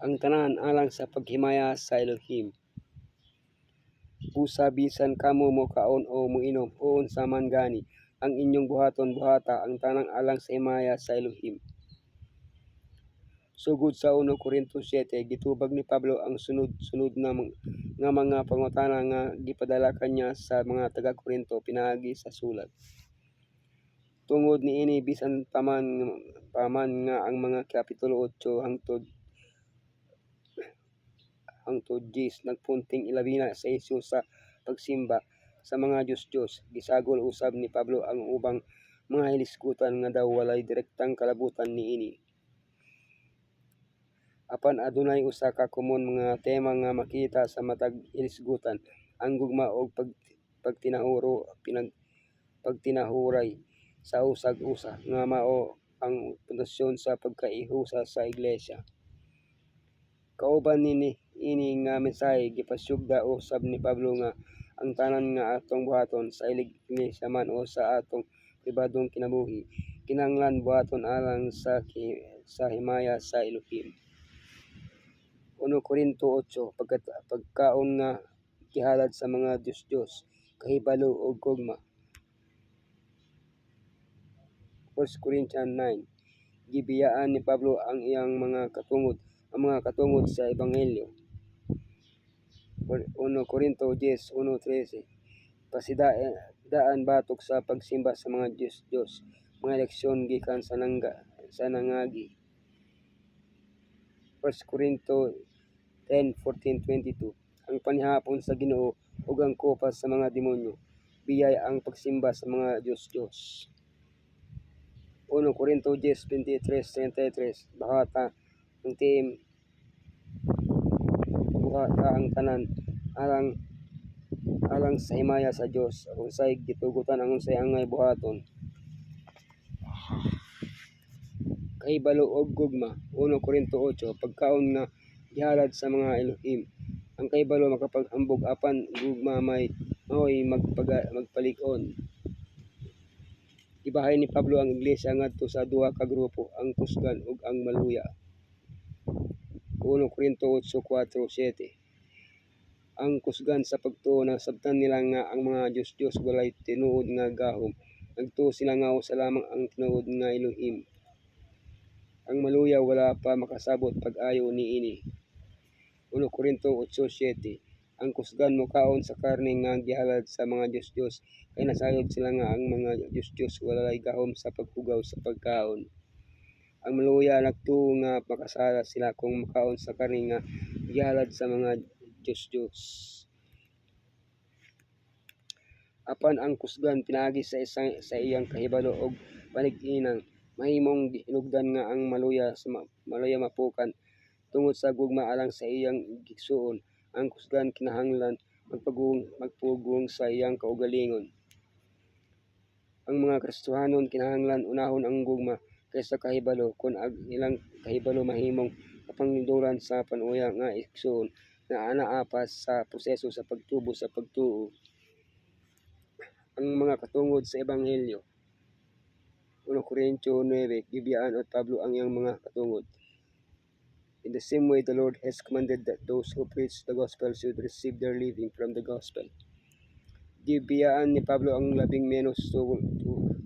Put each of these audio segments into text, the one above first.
ang tanan alang sa paghimaya sa Elohim. Busa bisan kamo mo kaon o muinom o unsa man gani, ang inyong buhaton buhata ang tanang alang sa himaya sa Elohim. Sugod sa 1 Corintios 7, gitubag ni Pablo ang sunod nga mga pangutana nga gipadala kanya sa mga taga-Korinto pinaagi sa sulat. Tungod niini bisan paman nga ang mga kapitulo 8 hangtod 10 nagpunting ilabina sa isyu sa pagsimba sa mga Diyos. Gisagol usab ni Pablo ang ubang mga hilisgutan nga daw walay direktang kalabutan niini. Apan adunay usa ka komon mga tema nga makita sa matag hilisgutan: ang gugma ug pagtinahuray sa usag-usa nga mao ang pundasyon sa pagkaihusa sa iglesia. Kauban ini nga mensahe gipasyugda usab ni Pablo nga ang tanan nga atong buhaton sa iglesia man o sa atong pribadong kinabuhi kinahanglan buhaton alang sa himaya sa Elohim. 1 Corinto 8, pagkaon nga gihalad sa mga Diyos, kahibalo ug gugma. 1 Corinthians 9, gibiyaan ni Pablo ang iyang mga katungod sa ebanghelyo. 1 Corinto 10:1-13, pasidaan batok sa pagsimba sa mga Diyos, mga leksyon gikan sa nangagi. 1 Corinto 10:14-22, ang panihapon sa Ginoo ug ang kupas sa mga demonyo, biyay ang pagsimba sa mga Diyos. 1 Corinto 10:23-33, buhata ang tanan alang sa himaya sa Dios, unsay gitugutan ang unsay angay buhaton. Kahibalo og gugma. 1 Corinto 8, pagkaon nga gihalad sa mga Elohim. Ang kahibalo makapag-ambog apan gugma mao'y magpalig-on. Gibahay ni Pablo ang iglesia ngadto sa duha ka grupo, ang kusgan ug ang maluya. 1 Corinto 8:4-7, ang kusgan sa pagtuo nasabtan nila nga ang mga Diyos walay tinuod nga gahom, nagtuo sila nga usa lamang ang tinuod nga Elohim. Ang maluya wala pa makasabot pag-ayo niini. 1 Corinto 8:7, ang kusgan mokaon sa karne nga gihalad sa mga Diyos, kay nasayod sila nga ang mga Diyos walay gahom sa paghugaw sa pagkaon. Ang maluya nagtuo nga makasala sila kung makaon sa karne nga gihalad sa mga Diyos. Apan ang kusgan pinaagi sa iyang kahibalo ug panig-inang mahimong hinungdan nga ang maluya mapukan tungod sa gugma alang sa iyang gigsuon. Ang kusgan kinahanglan magpugong sa iyang kaugalingon. Ang mga Kristiyanon kinahanglan unahon ang gugma kaysa kahibalo kun ang ilang kahibalo mahimong kapanginodan sa panuya nga igsuon nga anaa pa sa proseso sa pagtubo sa pagtuo. Ang mga katungod sa ebanghelyo. 1 Corintios 9, gibiyaan od Pablo ang iyang mga katungod. In the same way, the Lord has commanded that those who preach the gospel should receive their living from the gospel. Gibiyaan ni Pablo ang labing menos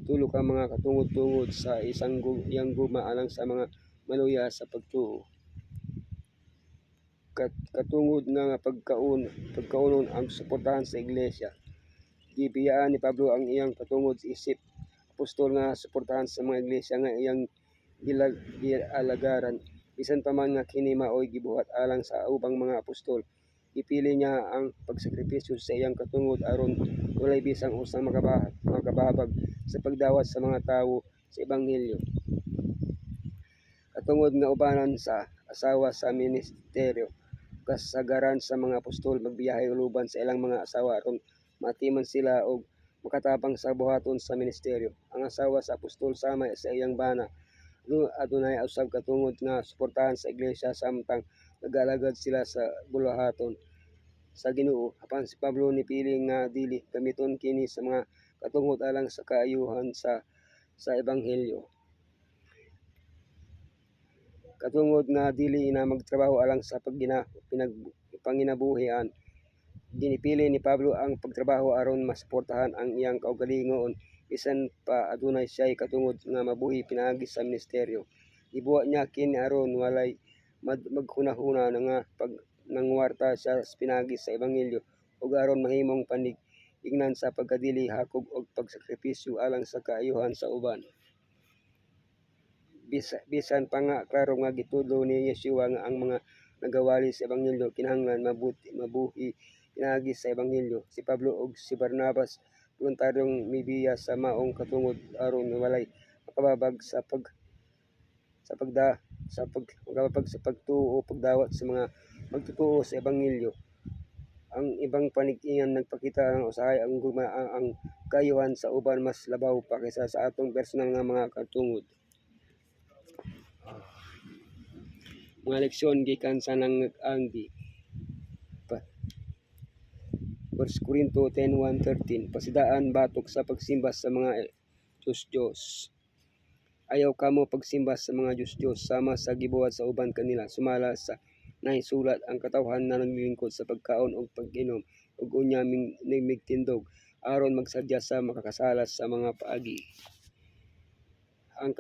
tulo ka mga katungod sa iyang gugma alang sa mga maluya sa pagtuo. Katungod nga pagkaunon ang suportahan sa iglesia. Gibiyaan ni Pablo ang iyang katungod isip apostol nga suportahan sa mga iglesia nga iyang gialagaran. Bisan pa man nga kini mao'y gibuhat alang sa ubang mga apostol, ipili niya ang pagsakripisyo sa iyang katungod aron walay bisang usang makabahabag sa pagdawat sa mga tawo sa ebanghelyo. Katungod nga ubanan sa asawa sa ministeryo, kasagaran sa mga apostol magbiyahe uluban sa ilang mga asawa aron matiman sila og makatabang sa buhaton sa ministeryo. Ang asawa sa apostol sama sa iyang bana adunay usab katungod nga suportahan sa iglesia samtang nag-alagad sila sa buluhaton sa Ginoo. Apan si Pablo nipili nga dili gamiton kini sa mga katungod alang sa kaayuhan sa ebanghelyo. katungod nga dili na magtrabaho alang sa panginabuhian. Ginipili ni Pablo ang pagtrabaho aron masuportahan ang iyang kaugalingon bisan pa adunay siya'y katungod nga mabuhi pinaagi sa ministeryo. Gibuhat niya kini aron walay maghunahuna nga nangwarta siya pinagi sa ebanghelyo ug aron mahimong panigingnan sa pagkadili hakog og pagsakripisyo alang sa kaayuhan sa uban. Bisan pa nga klaro nga gitudlo ni Yeshua nga ang mga nagawali sa ebanghelyo kinahanglan mabuhi pinaagi sa ebanghelyo. Si Pablo ug si Barnabas voluntaryong mibiya sa maong katungod aron walay makababag sa pagtuo o pagdawat sa mga magtutuo sa ebanghelyo. Ang ibang panig-ingan nagpakita ng usahay ang kaayuhan sa uban mas labaw pa kaysa sa atong personal nga mga katungod. Mga leksyon gikan sa nangag-anggi. 1 Corinto 10:1-13 Pasidaan batok sa pagsimba sa mga Diyos. Ayaw kamo pagsimba sa mga Diyos sama sa gibuhat sa uban kanila. Sumala sa nahisulat ang katawhan na naglingkod sa pagkaon o pag-inom ug unya migtindog aron magsadya sa makakasalas sa mga paagi. Ang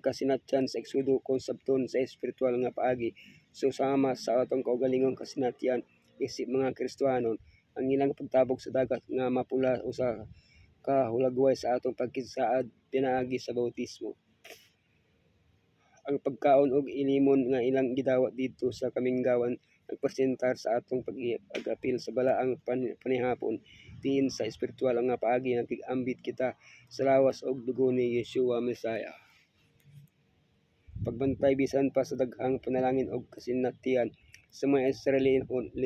kasinatyan sa Eksodo kung sabton sa espiritual nga paagi. So sama sa atong kaugalingong kasinatyan isip mga Kristiyanon ang ilang pagtabok sa dagat nga mapula usa ka hulagway sa atong pagkisaad pinaagi sa bautismo. Ang pagkaon og ilimon nga ilang gidawat didto sa kaminggawan nagpresentar sa atong pag-apil sa balaang panihapon diin sa espiritual nga paagi nagambit kita sa lawas og dugo ni Yeshua Messiah. Pagbantay bisan pa sa daghang panalangin og kasinatian sa mga Israelinon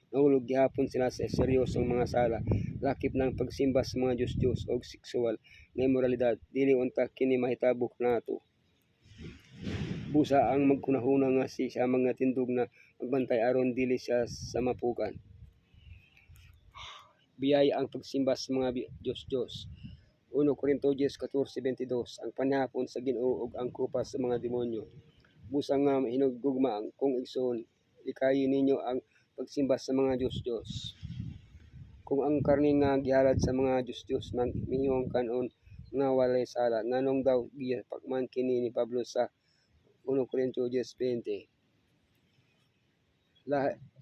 nahulog gihapon sila sa seryosong mga sala, lakip ng pagsimba sa mga Diyos og sexual nga immoralidad. Dili unta kini mahitabo nato. Busa ang magkunahuna nga siya mga tindog na magbantay aron dili siya sa mapukan. Biyay ang pagsimba sa mga Diyos. 1 Corinto 10:14-22 Ang panahapon sa Ginoo ug ang kupa sa mga demonyo. Busa nga hinugugma kung igsoon, ikayo ninyo ang pagsimba sa mga Diyos. Kung ang karne nga gihalad sa mga Diyos mihimong kanon nga walay sala, nganong daw gipakman kini ni Pablo sa 1 Corinto 10:20.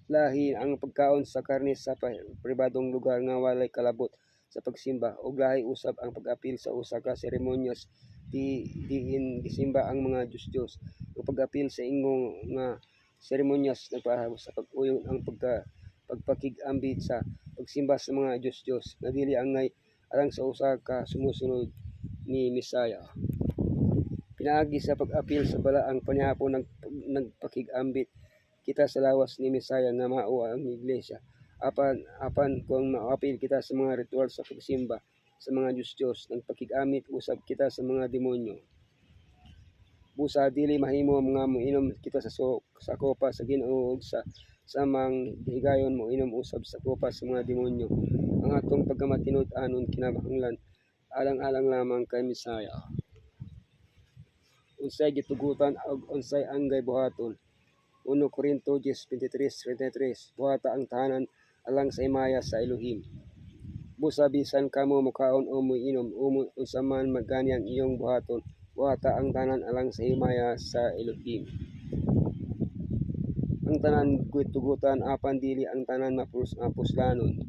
Lahi ang pagkaon sa karne sa pribadong lugar nga walay kalabot sa pagsimba, ug lahi usab ang pag-apil sa usa ka seremonyas diin gisimba ang mga Diyos. Ang pag-apil sa ingong nga seremonyas nagpaahabo sa pag-uyon ang pagpakig-ambit sa pagsimba sa mga Diyos nga dili angay alang sa usa ka sumusunod ni Messiah. Pinaagi sa pag-apil sa balaang panihapon nagpakig-ambit kita sa lawas ni Messiah nga mao ang iglesia. Apan kung maapil kita sa mga ritual sa pagsimba sa mga Diyos, nagpakig-amit usab kita sa mga demonyo. Busa dili mahimo nga moinom kita sa kopa sa Ginoo ug sa samang higayon moinom usab sa kopa sa mga demonyo. Ang atong pagkamatinud-anon kinahanglan alang-alang lamang kay Messiah. Unsay gitugutan ug unsay anggay buhaton. 1 Corinto 10:23-33 Buhata ang tahanan alang sa himaya sa Elohim. Busa bisan kamo mukaon o moinom unsa man magani ang iyong buhaton, buhata ang tanan alang sa himaya sa Elohim. Ang tanan tugutan apan dili ang tanan mapuslanon.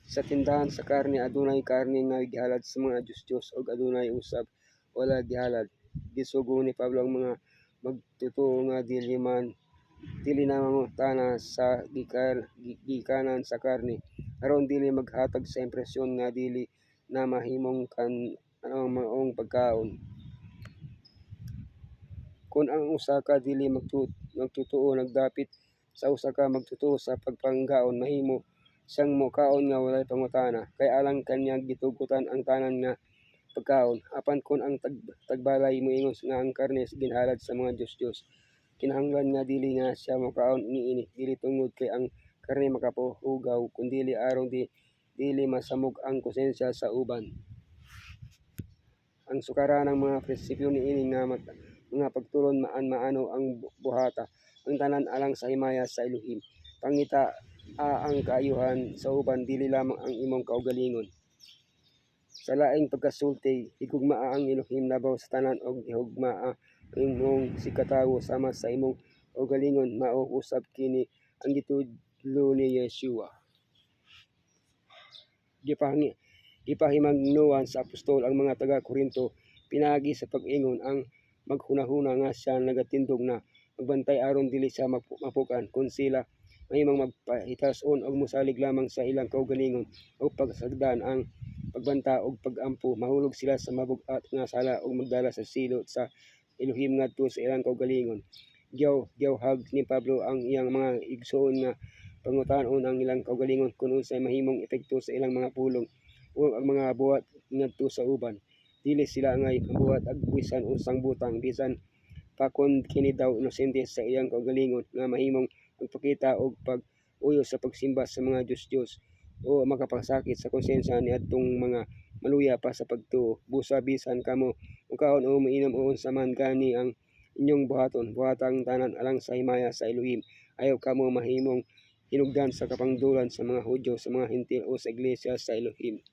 Sa tindahan sa karne adunay karne nga gihalad sa mga Diyos ug adunay usab wala gihalad. Gisugo ni Pablo ang mga magtutuo nga dili na mangutana sa gikanan sa karne aron dili maghatag sa impresyon nga dili na mahimong ang maong pagkaon. Kung ang usa ka dili magtutuo nagdapit sa usa ka magtutuo sa pagpanggaon, mahimo siyang mokaon nga walay pangutana kay alang kanya gitugutan ang tanan nga pagkaon. Apan kun ang tagbalay moingon nga ang karne ginhalad sa mga Diyos, kinahanglan nga dili na siya mokaon niini, dili tungod kay ang karne makapahugaw kundi aron dili masamog ang konsensya sa uban. Ang sukaranang mga prinsipyo niini nga mga pagturon maano ang buhata ang tanan alang sa himaya sa Elohim. Pangita ang kaayuhan sa uban dili lamang ang imong kaugalingon. Sa laing pagkasulti higugmaa ang Elohim labaw sa tanan og higugmaa ang imong sikatawo sama sa imong kaugalingon mao usab kini ang gitudlo ni Yeshua. Gipahimangnuan sa apostol ang mga taga-Korinto pinaagi sa pag-ingon ang maghunahuna nga siya nagatindog na magbantay aron dili siya mapukan kun sila mahimong magpahitas-on og mosalig lamang sa ilang kaugalingon o pagsagdan ang pagbanta og pag-ampo mahulog sila sa mabug-at nga sala ug magdala sa silot sa Elohim ngadto sa ilang kaugalingon. Giyawhag ni Pablo ang iyang mga igsoon nga pangutan-on ang ilang kaugalingon kung unsay mahimong epekto sa ilang mga pulong o ang mga buhat ngadto sa uban. Dili sila ngay mabuhat ag bisan unsang butang bisan pa kon kini daw inosente sa iyang kaugalingon nga mahimong magpakita og pag-uyo sa pagsimba sa mga Diyos o makapasakit sa konsensya niadtong mga maluya pa sa pagtuo. Busa bisan kamo mukaon o mainom o unsa man gani ang inyong buhatang tanan alang sa himaya sa Elohim. Ayaw kamo mahimong hinugdan sa kapangdulan sa mga Hudyo, sa mga Hentil o sa iglesia sa Elohim.